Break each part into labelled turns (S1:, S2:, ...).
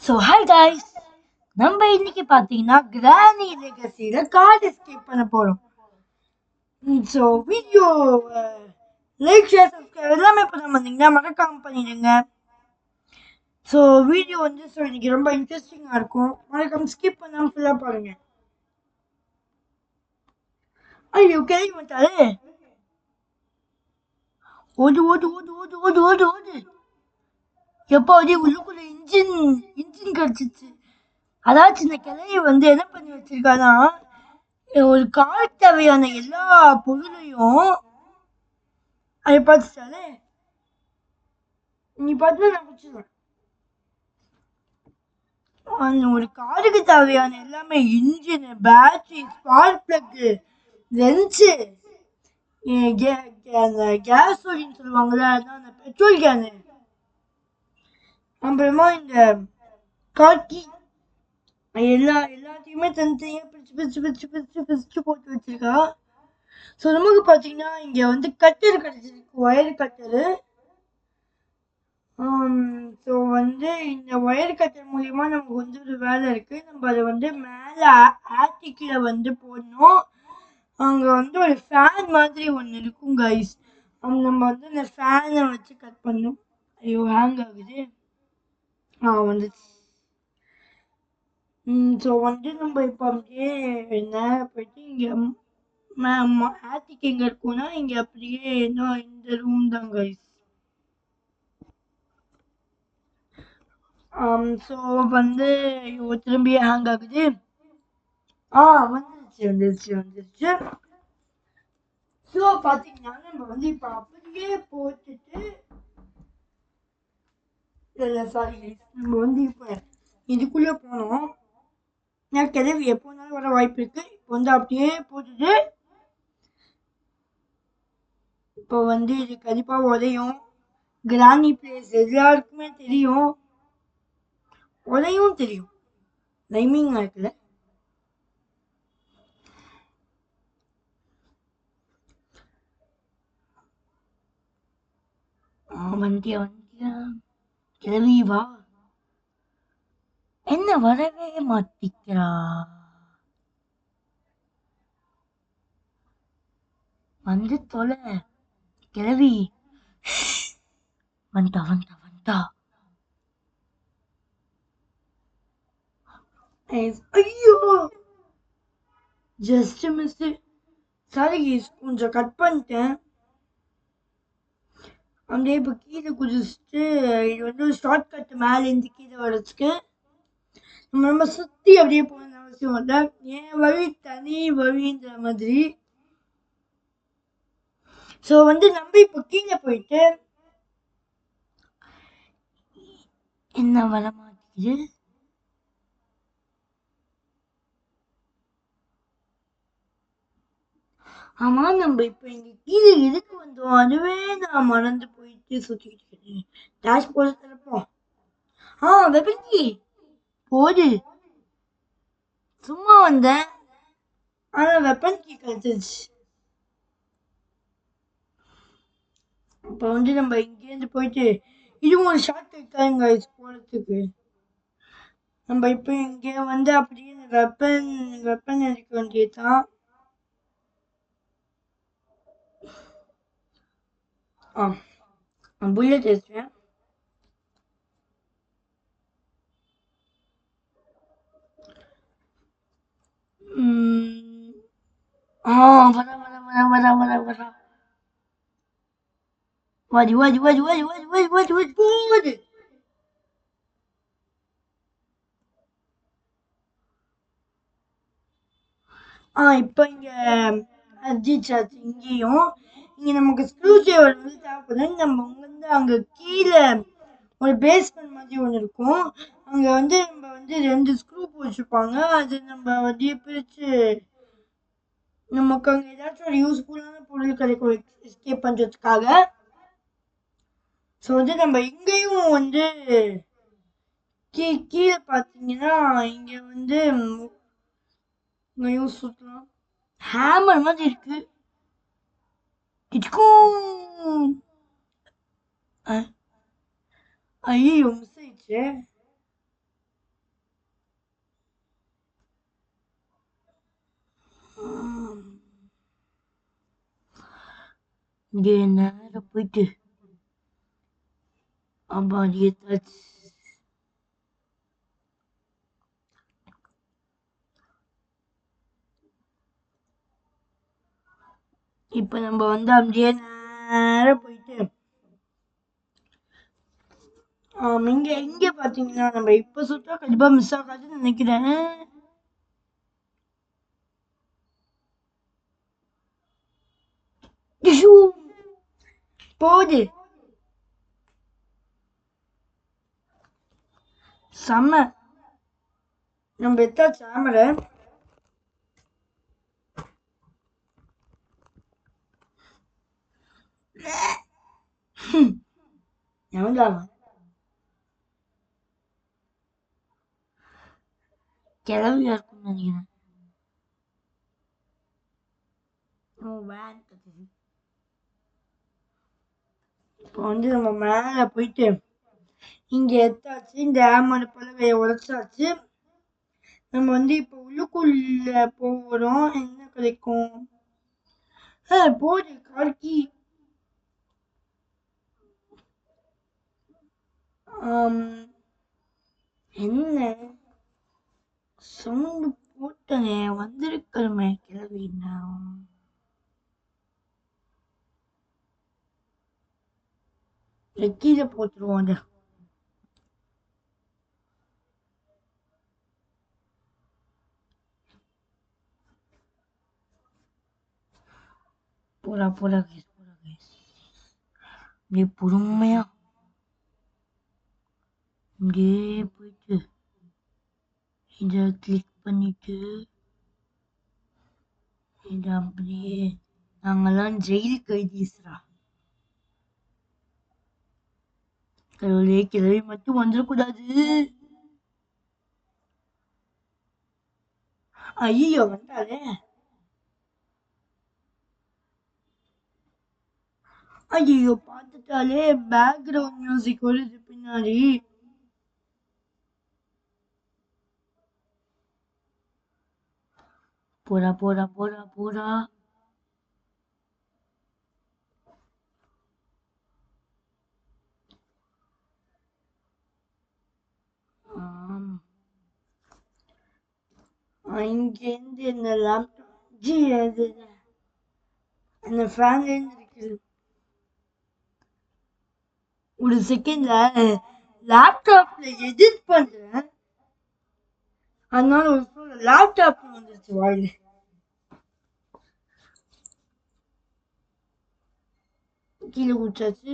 S1: So hi guys, நம்ம இன்னைக்கு பார்த்தீங்கன்னா கிரானி லெகசியில் கார்டு எஸ்கேப் பண்ண போகிறோம். So video like share subscribe எல்லாமே பண்ண வந்தீங்கன்னா மறக்காம பண்ணிடுங்க. ஸோ வீடியோ இன்னைக்கு ரொம்ப இன்ட்ரெஸ்டிங்காக இருக்கும். மறக்காம ஸ்கிப் பண்ணாமல் ஃபுல்லாக பாருங்க. ஐயோ கேள்வி மாட்டாரு. ஓடு ஓடு ஓடு ஓடு ஓடு ஓடு ஓடு. எப்போ உள்ளுக்குள்ள இன்ஜின் கிடச்சிச்சு. அதாச்சும் இந்த கிளையை என்ன பண்ணி வச்சிருக்கானா, ஒரு கார் தேவையான எல்லா பொருளையும் அதை பார்த்துட்டாலே நீ பார்த்து நான் பிடிச்சிடுவேன். ஒரு காருக்கு தேவையான எல்லாமே இன்ஜின், பேட்டரி, ஸ்பார்க் பிளக்கு, லென்ஸு, அந்த கேசோலின்னு சொல்லுவாங்கல்ல, அதான் அந்த பெட்ரோல் கேனு, அப்புறமா இந்த காக்கி எல்லாத்தையுமே தனித்தனியாக பிரிச்சு பிரிச்சு பிரிச்சு பிரிச்சு பிரிச்சு போட்டு வச்சிருக்கா. ஸோ நமக்கு பார்த்தீங்கன்னா இங்கே கட்டர் கிடச்சிருக்கு, ஒயர் கட்டரு. ஸோ இந்த ஒயர் கட்டர் மூலியமா நமக்கு ஒரு வேலை இருக்கு. நம்ம அதை மேலே ஆட்டிக்கில் போடணும். அங்கே ஒரு ஃபேன் மாதிரி ஒன்று இருக்கும் கைஸ். நம்ம இந்த ஃபேனை வச்சு கட் பண்ணணும். ஐயோ ஹேங் ஆகுது. வந்துச்சு. ஸோ நம்ம இப்போ அப்படியே நேரம் போயிட்டு இங்கே ஆட்டிக்கு எங்கே இருக்கும்னா இங்கே அப்படியே இந்த ரூம் தான் கைஸ். ஸோ திரும்பி ஹேங் ஆகுது. வந்துருச்சு. ஸோ பார்த்தீங்கன்னா நம்ம இப்போ அப்படியே போட்டுட்டு சாரி நம்ம இப்போ இதுக்குள்ளே போனோம். நான் கிளவி எப்போனாலும் வர வாய்ப்பு இருக்கு. இப்போ அப்படியே போட்டுட்டு இப்போ இது கண்டிப்பாக உதையும். கிரானி பிளேஸ் எல்லாருக்குமே தெரியும், உதையும் தெரியும். ரைமிங் இருக்குல்ல. வண்டியா கிளவி வா. என்ன வரவே மாட்டிக்கிறா? தொலை கிளவி. வந்துட்டா. ஐயோ ஜஸ்ட் மிஸ். சாரி கொஞ்சம் கட் பண்ணிட்டேன். அப்படியே இப்போ கீழே குதிச்சுட்டு இது ஷார்ட் கட் மேலேருந்து கீழே வரதுக்கு நம்ம சுற்றி அப்படியே போகணும்னு அவசியம் இல்லை. என் வழி தனி வழின்ற மாதிரி. ஸோ நம்ம இப்போ கீழே போயிட்டு என்ன வர மாட்டேங்குது. ஆமா நம்ம இப்போ இங்க கீழே எதுக்கு வந்தோம் அதுவே நான் மறந்து போயிட்டு சுத்திக்கிட்டு இருக்கேன். டேஷ் போர்டு திறப்போம். வெப்பன்கி போடு. சும்மா வந்தேன், ஆனா வெப்பன் கீ கிடைச்சிருச்சு. இப்போ நம்ம இங்கேருந்து போயிட்டு இதுவும் ஒரு ஷார்ட் கட் தான் கைஸ் போகிறதுக்கு. நம்ம இப்போ இங்கே அப்படியே வெப்பன் எடுக்க வேண்டியதுதான். புல்லட் எடுத்தேன். வரா. வாடி போடு. இப்போ இங்க அடிச்சாச்சு. இங்கேயும் இங்க நமக்கு ஸ்க்ரூ டிரைவர் தேவைப்படுது. நம்ம அங்க கீழே ஒரு பேஸ்மெண்ட் மாதிரி ஒன்று இருக்கும். அங்க நம்ம 2 ஸ்க்ரூ போட்டிருப்பாங்க. அது நம்ம பிரிச்சு நமக்கு அங்க ஏதாச்சும் ஒரு யூஸ்ஃபுல்லான பொருள் கிடைக்கும் எஸ்கேப் பண்றதுக்காக. ஸோ நம்ம இங்கேயும் கீழே பார்த்தீங்கன்னா இங்க இங்கேயும் சுற்றலாம். ஹேமர் மாதிரி இருக்கு. இதுக்கும் ஐயோ மிஸ் ஆயிடுச்சு. இங்கே நேர போயிட்டு அம்பாடி ஏத்தாச்சு. இப்ப நம்ம வந்து அப்படியே நேர போயிட்டு இங்க எங்க பாத்தீங்கன்னா நம்ம இப்ப சுத்தா கண்டிப்பா மிஸ் ஆகாதுன்னு நினைக்கிறேன். போகுது செம்ம. நம்ம எத்தா சாமரை எவன்டாவா கிளவியா இருக்கும்னு நினைக்கிறேன். இப்போ வந்து நம்ம மேல போயிட்டு இங்க எத்தாச்சு. இந்த ஆமோட பலகையை உடைச்சாச்சு. நம்ம வந்து இப்போ உள்ளுக்குள்ள போகிறோம். என்ன கிடைக்கும்? போகுது கார்கி. என்ன சவுண்டு போட்டனே வந்திருக்கணுமே கிளவினா. கீழே போட்டுருவோம். போடா போடா கைஸ், போடா கைஸ். அப்படியே பொறுமையா இங்கே போயிட்டு இதை கிளிக் பண்ணிட்டு இதை அப்படியே நாங்கெல்லாம் ஜெயில் கைதீஸ்ரா. கடவுளே கிளவி மட்டும் வந்துடக்கூடாது. ஐயோ வந்தாலே. ஐயோ பார்த்துட்டாலே பேக்ரவுண்ட் மியூசிக் வருது பின்னாடி. போடா போடா போடா போடா. இங்கேருந்து இந்த லேப்டாப் அந்த ஃபேன்லேருந்து இருக்குது. ஒரு செகண்ட்ல லேப்டாப்ல எடிட் பண்றேன், அதனால ஒரு லேப்டாப் வந்துருச்சு வாயில. கீழே குடிச்சாச்சு.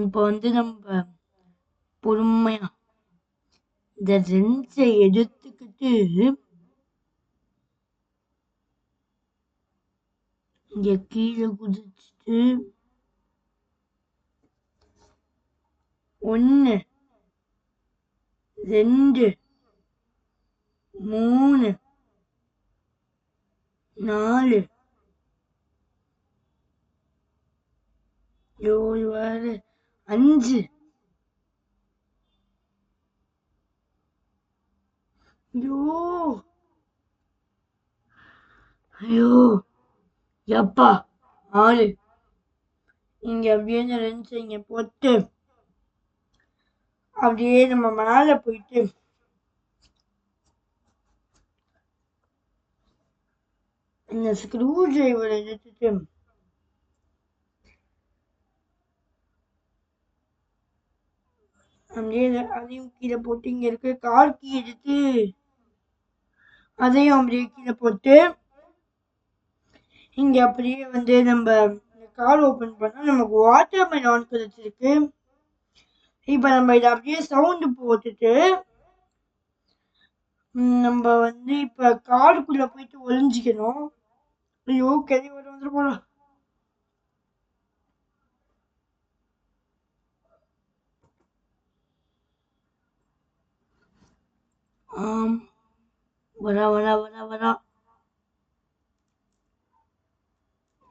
S1: இப்போ வந்து நம்ம பொறுமையா இந்த ரெஞ்சை எடுத்துக்கிட்டு இங்க கீழே குதிச்சுட்டு 1 2 3 4 7 5 ஐயோ எப்பா 6. இங்க அப்படியே ரெஞ்சை இங்க போட்டு அப்படியே நம்ம மேல போயிட்டு இந்த ஸ்க்ரூ டிரைவர் எடுத்துட்டு அப்படியே அதையும் கீழே போட்டு இங்க இருக்க கார் கீ எடுத்து அதையும் அப்படியே கீழே போட்டு இங்க அப்படியே வந்து நம்ம கார் ஓபன் பண்ணா நமக்கு வாட்டர் மெலன் கிடைச்சிருக்கு. இப்ப நம்ம இதை அப்படியே சவுண்டு போட்டுட்டு நம்ம வந்து இப்ப காருக்குள்ள போயிட்டு ஒளிஞ்சிக்கணும். ஐயோ கறி வந்துட்டு போறோம். வரா வரா வரா வரா.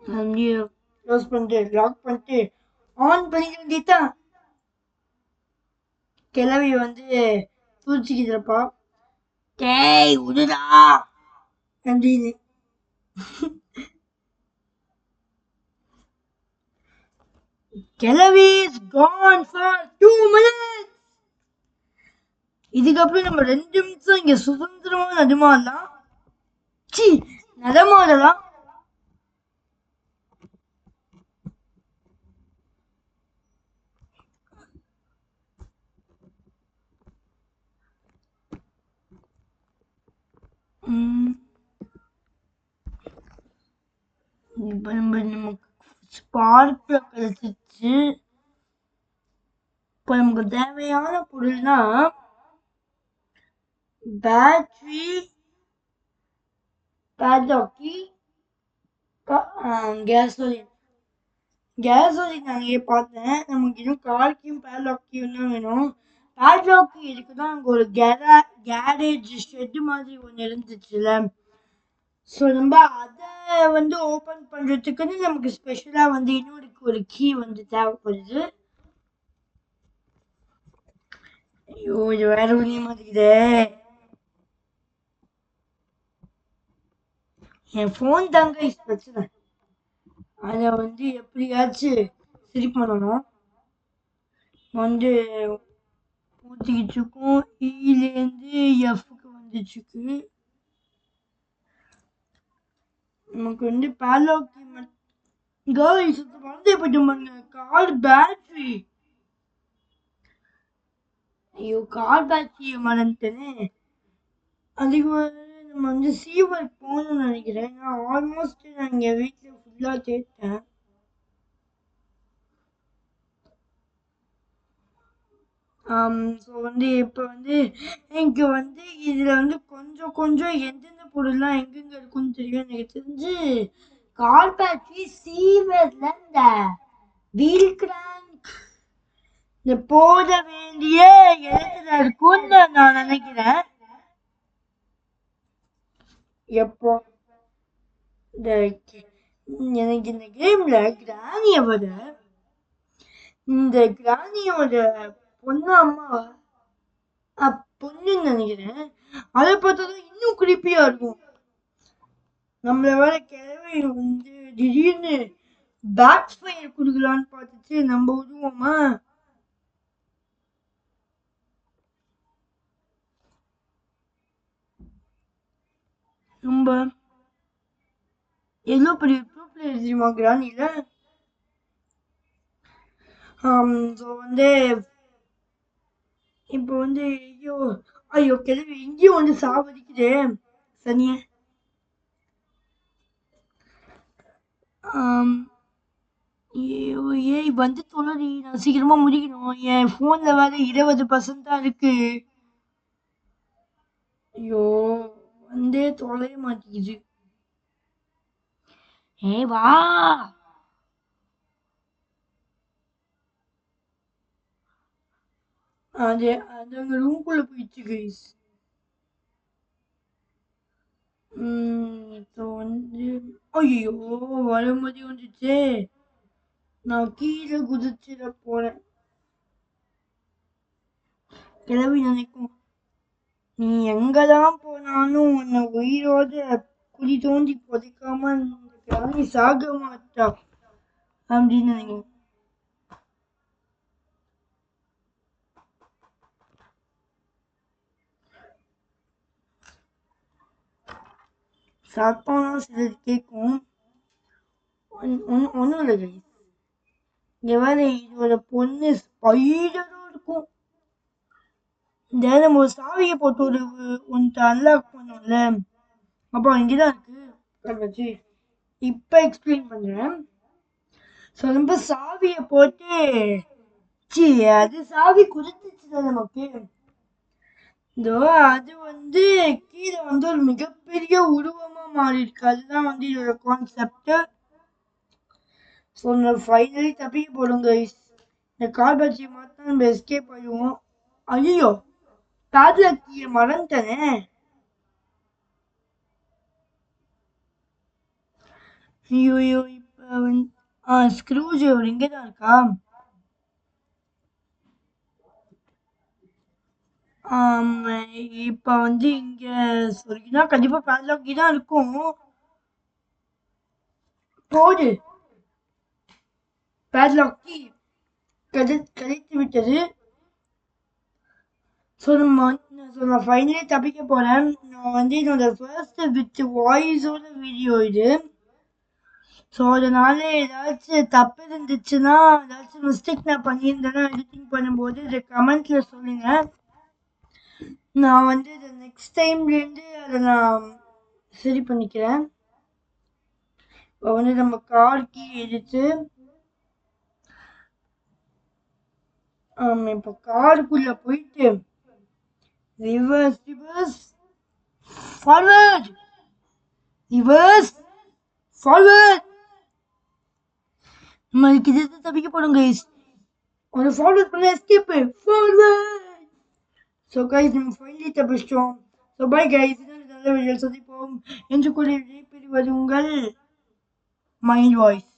S1: அப்படியே க்ளோஸ் பண்ணிட்டு லாக் பண்ணிட்டு ஆன் பண்ணிக்க வேண்டியதான். கிளவி வந்து தூச்சிக்கிட்டப்பா டேய் உடுடா அப்படின்னு. கிளவி is gone for 2 minutes. இதுக்கப்புறம் நம்ம 2 நிமிஷம் இங்க சுதந்திரமா நடமாடலாம். சி நடமாடலாம். இப்ப நமக்கு ஸ்பார்க்ல கிடைச்சிச்சு. இப்ப நமக்கு தேவையான பொருள்னா பேட்டரி, பேட்லாக்கி, கேசோலின். கேசோலின் நான் இங்கே பார்த்தேன். நமக்கு இன்னும் கார்க்கியும் பேட்லாக்கியும் தான் வேணும். பேட்லாக்கி இருக்குன்னா அங்கே ஒரு கேரேஜ் ஷெட் மாதிரி ஒன்று இருந்துச்சுல. ஸோ நம்ம அதை வந்து ஓப்பன் பண்ணுறதுக்குன்னு நமக்கு ஸ்பெஷலாக வந்து இன்னொரு ஒரு கீ வந்து தேவைப்படுது. ஐயோ இது வேற ஒன்றிய மாட்டேங்குதே. என் ஃபோன் தாங்க பிரச்சனை. அதை வந்து எப்படியாச்சும் சரி பண்ணணும். வந்து ஊற்றிக்கிட்டு இருக்கோம். இலேருந்து எஃப்க்கு வந்துச்சுக்கு. நமக்கு வந்து பேட்லாக்கி கேர்ள்ஸ் வந்து போயிட்டு கார் பேட்டரி. ஐயோ கார் பேட்டரி மறந்துட்டேனே. அதுக்கு நம்ம வந்து சீவர் போகணும்னு நினைக்கிறேன். நான் ஆல்மோஸ்ட் நான் இங்கே வீட்டில் ஃபுல்லாக தேட்டேன். ஸோ வந்து இப்போ வந்து எனக்கு வந்து இதில் வந்து கொஞ்சம் கொஞ்சம் எந்தெந்த பொருள்லாம் எங்கெங்கே இருக்குன்னு தெரியும். எனக்கு தெரிஞ்சு கார் பேட்டரி, சீவரில் இந்த வீல் கிராங்க் இந்த போட வேண்டிய இடத்துல இருக்கும்னு நான் நினைக்கிறேன். எப்போ இந்த எனக்கு இந்த கேம்ல கிராணியோட பொண்ணு அம்மாவா பொண்ணுன்னு நினைக்கிறேன். அதை பார்த்ததும் இன்னும் குறிப்பியா இருக்கும். நம்மள வேற கிழமை வந்து திடீர்னு பேக் ஃபயர் கொடுக்கலான்னு பார்த்துச்சு. நம்ம விடுவோமா? நம்ம எவ்வளோ பெரிய ப்ரூஃப்ல தெரியுமா கிராணியில. ஸோ வந்து இப்போ வந்து ஐயோ ஐயோ கிழவி இங்கேயும் வந்து சாவடிக்குது சனிய. ஏய் வந்து தொலைடி, நான் சீக்கிரமா முடிக்கணும். என் ஃபோன்ல வேற 20% தான் இருக்கு. ஐயோ வந்தே தொலைய மாட்டேங்குது. ஏய் வா. அது அங்க ரூம்குள்ள போயிடுச்சு கைஸ். இப்போ வந்து ஐயோ வரும்போதே வந்துச்சு. நான் கீழே குதிச்சிட போறேன். கிளவி நினைக்கும் நீ எங்கதான் போனாலும் உன்னை உயிரோட குழி தோண்டி புதைக்காம நீ சாக மாட்டா அப்படின்னு நினைக்கும். சத்தம்னா சிலது கேட்கும். ஒன்றும் இல்லை கைஸ். இங்க வேற இதோட பொண்ணு ஸ்பைடரும் இருக்கும். இந்த நம்ம ஒரு சாவியை போட்டு ஒன்று அன்லாக் பண்ணோம்ல. அப்போ இங்கதான் இருக்கு வச்சு இப்ப எக்ஸ்பிளைன் பண்றேன். ஸோ நம்ம சாவியை போட்டு அது சாவி குதிச்சுச்சுல நமக்கு. இதோ அது வந்து கீழே வந்து ஒரு மிகப்பெரிய உருவமா மாறி இருக்கு. அதுதான் வந்து இதோட கான்செப்ட். ஸோ நம்ம ஃபைனலி தப்பிக்க போறோம் கைஸ். இந்த கார் பேட்டரியை மாற்ற நம்ம எஸ்கேப் ஆயிடுவோம். ஐயோ பேட்லாக்கிய மறந்துட்டேனே. ஐயோ இப்ப வந்து ஸ்க்ரூ டிரைவர் இங்கே தான் இருக்கா. இப்ப வந்து இங்க சொன்னா கண்டிப்பா பேட்லாக்கி தான் இருக்கும். போடு பேட்லாக்கி கிடைத்து விட்டது. ஸோ நான் ஃபைனலி தப்பிக்க போறேன். நான் வந்து என்னோட ஃபர்ஸ்ட் வித் வாய்ஸோட வீடியோ இது. ஸோ அதனால ஏதாச்சும் தப்பு இருந்துச்சுன்னா, ஏதாச்சும் மிஸ்டேக் நான் பண்ணியிருந்தேன்னா எடிட்டிங் பண்ணும்போது இதை கமெண்ட்ல சொல்லுங்க. நான் வந்து இதை நெக்ஸ்ட் டைம்லேருந்து அதை நான் சரி பண்ணிக்கிறேன். இப்போ வந்து நம்ம கார் கீ எடுத்து இப்போ காருக்குள்ள போயிட்டு ரிவர்ஸ் ஃபார்வர்ட் ரிவர்ஸ் ஃபார்வர்ட். நம்ம இதுக்கு தப்பிக்க போறோம் கைஸ். ஒரு ஃபார்வர்ட் பண்ண எஸ்கேப் ஃபார்வர்ட். ஸோ கைஸ் நம்ம ஃபைனலி தப்பிச்சிட்டோம். ஸோ பை கைஸ், இன்னொரு நல்ல வீடியோ சந்திப்போம். என்று கூட விடைபெறுவது உங்கள் மைண்ட் வாய்ஸ்.